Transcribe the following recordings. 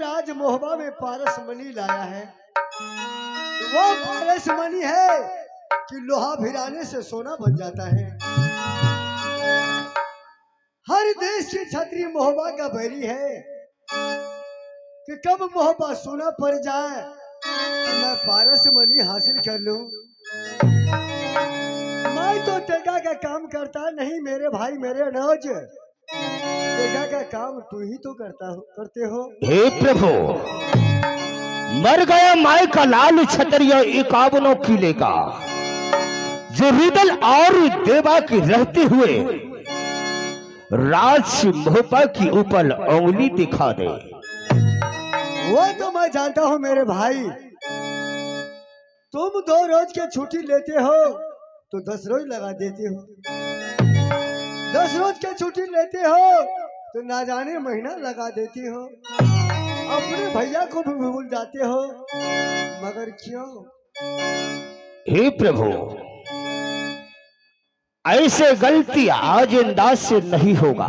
राज मोहबा में पारस मणि लाया है। वो पारस मणि है कि लोहा भिराने से सोना बन जाता है। हर देश की छतरी मोहबा का बैरी है कि कब मोहबा सोना पड़ जाए तो मैं पारस मणि हासिल कर लूं। मैं तो तेगा का काम करता नहीं मेरे भाई मेरे अनोज, तेगा का काम तू ही तो करते हो। हे प्रभु, मर गया माई का लाल क्षत्रिय 51 किले का, जो रुदल और देवा की रहते हुए राज मोहबा की ऊपर उंगली दिखा दे। वो तो मैं जानता हूँ मेरे भाई, तुम 2 रोज की छुट्टी लेते हो तो 10 रोज लगा देते हो, 10 रोज की छुट्टी लेते हो तो ना जाने महीना लगा देती हो, अपने भैया को भी भूल जाते हो, मगर क्यों? हे प्रभु, ऐसे गलती आज अंदाज से नहीं होगा,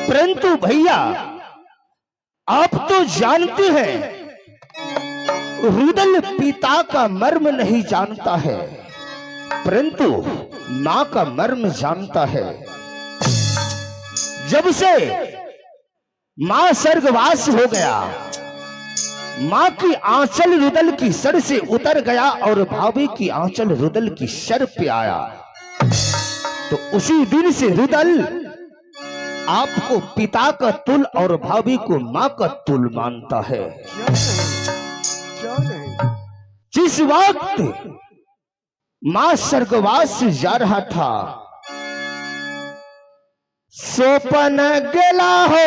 परंतु भैया आप तो जानते हैं रुदल पिता का मर्म नहीं जानता है, परंतु मां का मर्म जानता है। जब से मां स्वर्गवास हो गया, मां की आंचल रुदल की सर से उतर गया और भाभी की आंचल रुदल की सर पे आया, तो उसी दिन से रुदल आपको पिता का तुल और भाभी को मां का तुल मानता है। क्यों नहीं? जिस वक्त मां स्वर्गवास जा रहा था, सोपन गेला हो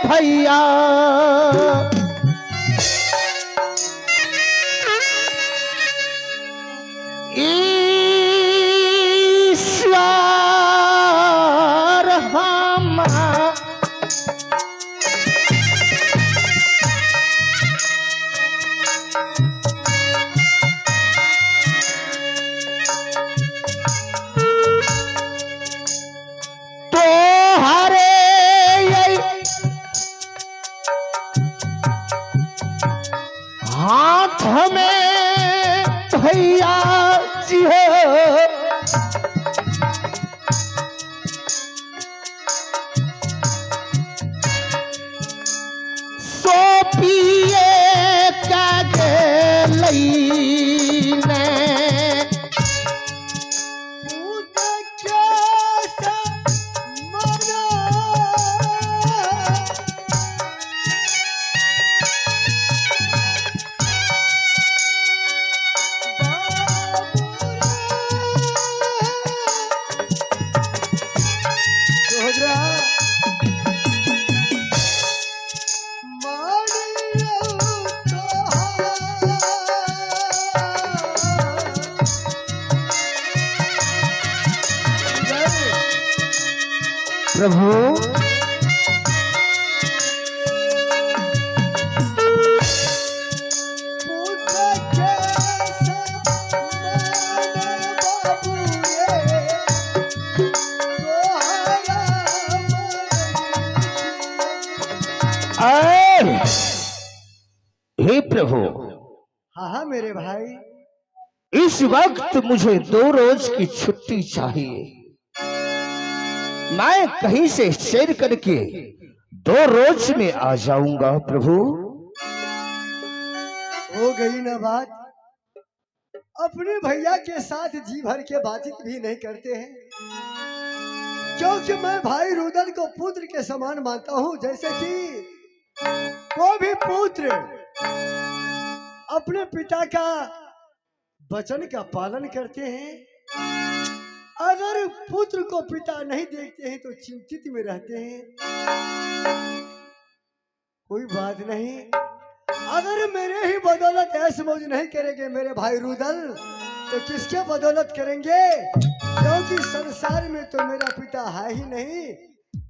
भैया, ईश्वर हम हाथ में भैया जी हो, सो पिए का लईने प्रभु, हे प्रभु, हाँ हाँ मेरे भाई, इस वक्त मुझे 2 रोज की छुट्टी चाहिए। मैं कहीं से सैर करके 2 रोज में आ जाऊंगा प्रभु। हो गई ना बात? अपने भैया के साथ जी भर के बातचीत भी नहीं करते हैं, क्योंकि मैं भाई रुदल को पुत्र के समान मानता हूँ। जैसे कि कोई भी पुत्र अपने पिता का वचन का पालन करते हैं, अगर पुत्र को पिता नहीं देखते हैं तो चिंतित में रहते हैं। कोई बात नहीं, अगर मेरे ही बदौलत ऐश मौज नहीं करेंगे मेरे भाई रुदल, तो किसके बदौलत करेंगे? क्योंकि संसार में तो मेरा पिता है ही नहीं,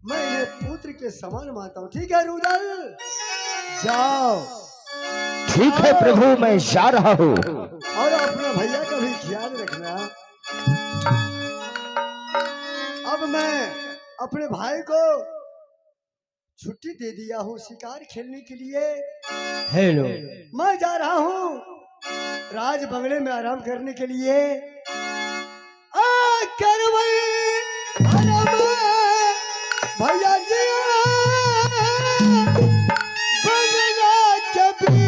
मैं इन्हें पुत्र के समान मानता हूँ। ठीक है रुदल, जाओ। ठीक है प्रभु, मैं जा रहा हूँ। और अपना भैया का भी ख्याल रखना। अब मैं अपने भाई को छुट्टी दे दिया हूँ शिकार खेलने के लिए। हेलो। मैं जा रहा हूँ राज बंगले में आराम करने के लिए। करवई आराम भैया जी बंगला कभी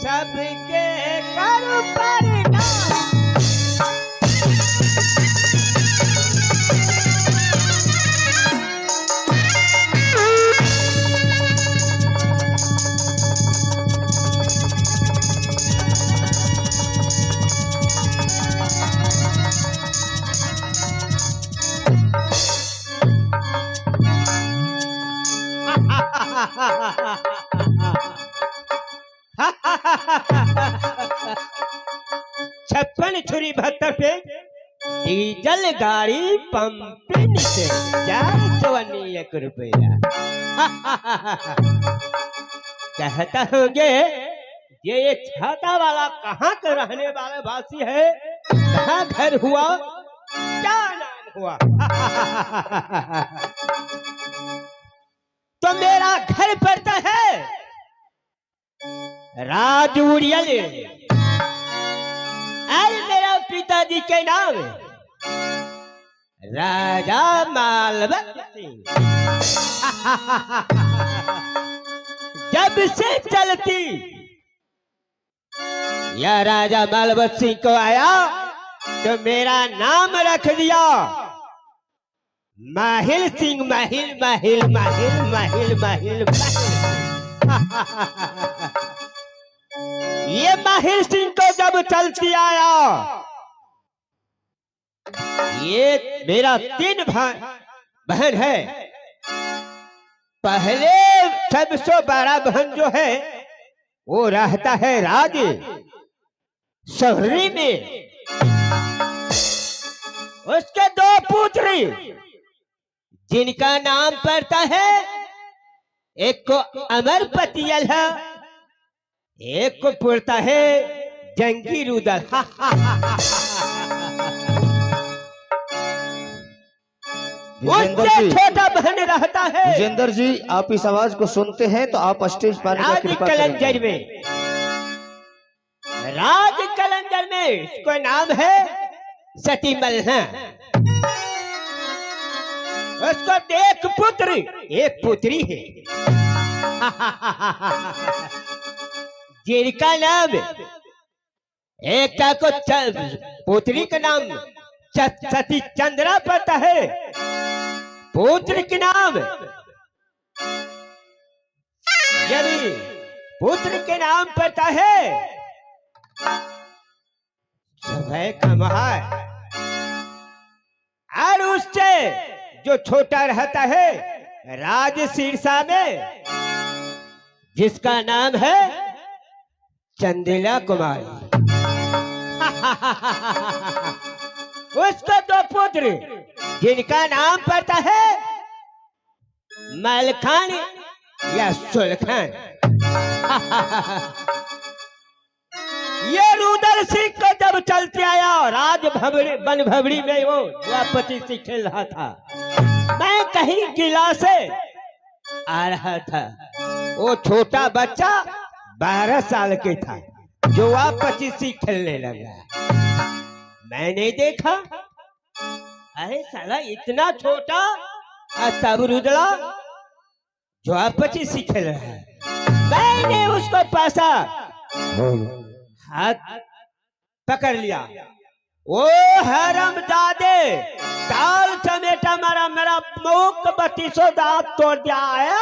सबके कर परिणाम। छप्पन छुरी 72 पे डीजल गाड़ी पंपिंग से 451 रुपया। कहता होगे ये छाता वाला कहाँ का रहने वाला वासी है, कहाँ घर हुआ, क्या नाम हुआ? तो मेरा घर पड़ता है राजूरियल। आज मेरा पिताजी के नाम राजा मालवत सिंह। जब से चलती या राजा मालवत सिंह को आया तो मेरा नाम रख दिया माहिल सिंह। माहिल माहिल माहिल माहिल माहिल ये माहिल सिंह को जब चलती आया, ये मेरा 3 बहन है। पहले सबसे बड़ा बहन जो है वो रहता है राज शहरी में। उसके 2 पुत्री जिनका नाम पड़ता है, एक को अमर पतियल है, एक को पड़ता है जंगी रुदल। उससे छोटा बहन रहता है। विजेंद्र जी, आप इस आवाज को सुनते हैं तो आप स्टेज पर आने का राज कृपा कलंजर करें। में, राज कलंजर में इसका नाम है सतीमल है। उसको 1 पुत्र 1 पुत्री है। जिनका नाम एक को पुत्री का नाम सती चंद्रा पड़ता है, पुत्र के नाम यदि पुत्र के नाम पड़ता है समय कमाए। और उससे जो छोटा रहता है राज शीर्षा में जिसका नाम है चंदेला कुमारी। उसका दो पुत्र जिनका नाम पड़ता है मलखान या सुलखान। ये रुदल सिंह को जब चलते आया और आज बन भबड़ी में वो द्वापति से खेल रहा था, मैं कहीं किला से आ रहा था। वो छोटा बच्चा 12 साल के था जो द्वापति से खेलने लगा। मैंने देखा, अरे साला इतना छोटा और तब रुदला जो द्वापति से खेल रहा है। मैंने उसको पासा हाथ पकड़ लिया। ओ हरामजादे, ताल समेटा मारा, मेरा मुख 32 दांत तोड़ दिया है।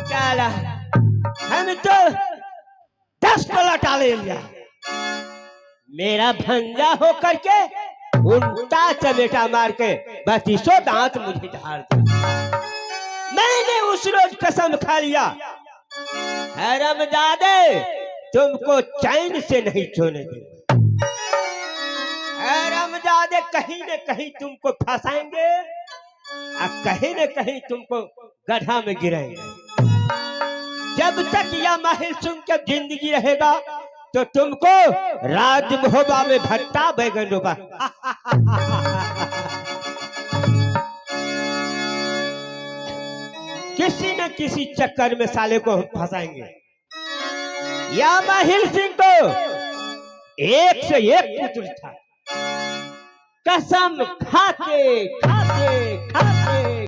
चला, हम तो 10 पलटा ले लिया। मेरा भंजा होकर के उल्टा चमेटा मार के 32 दांत मुझे ढाल दिया। मैंने उस रोज कसम खा लिया, हरामजादे तुमको चैन से नहीं सोने देंगे। हरामजादे कहीं न कहीं तुमको फंसाएंगे और कहीं न कहीं तुमको गड्ढा में गिराएंगे। जब तक यह महल सुन के जिंदगी रहेगा तो तुमको राजमहोबा में भट्टा बैगन डूबा। किसी न किसी चक्कर में साले को फंसाएंगे। या महिल सिंह को एक से एक पुत्र था। कसम खाते खाते खाते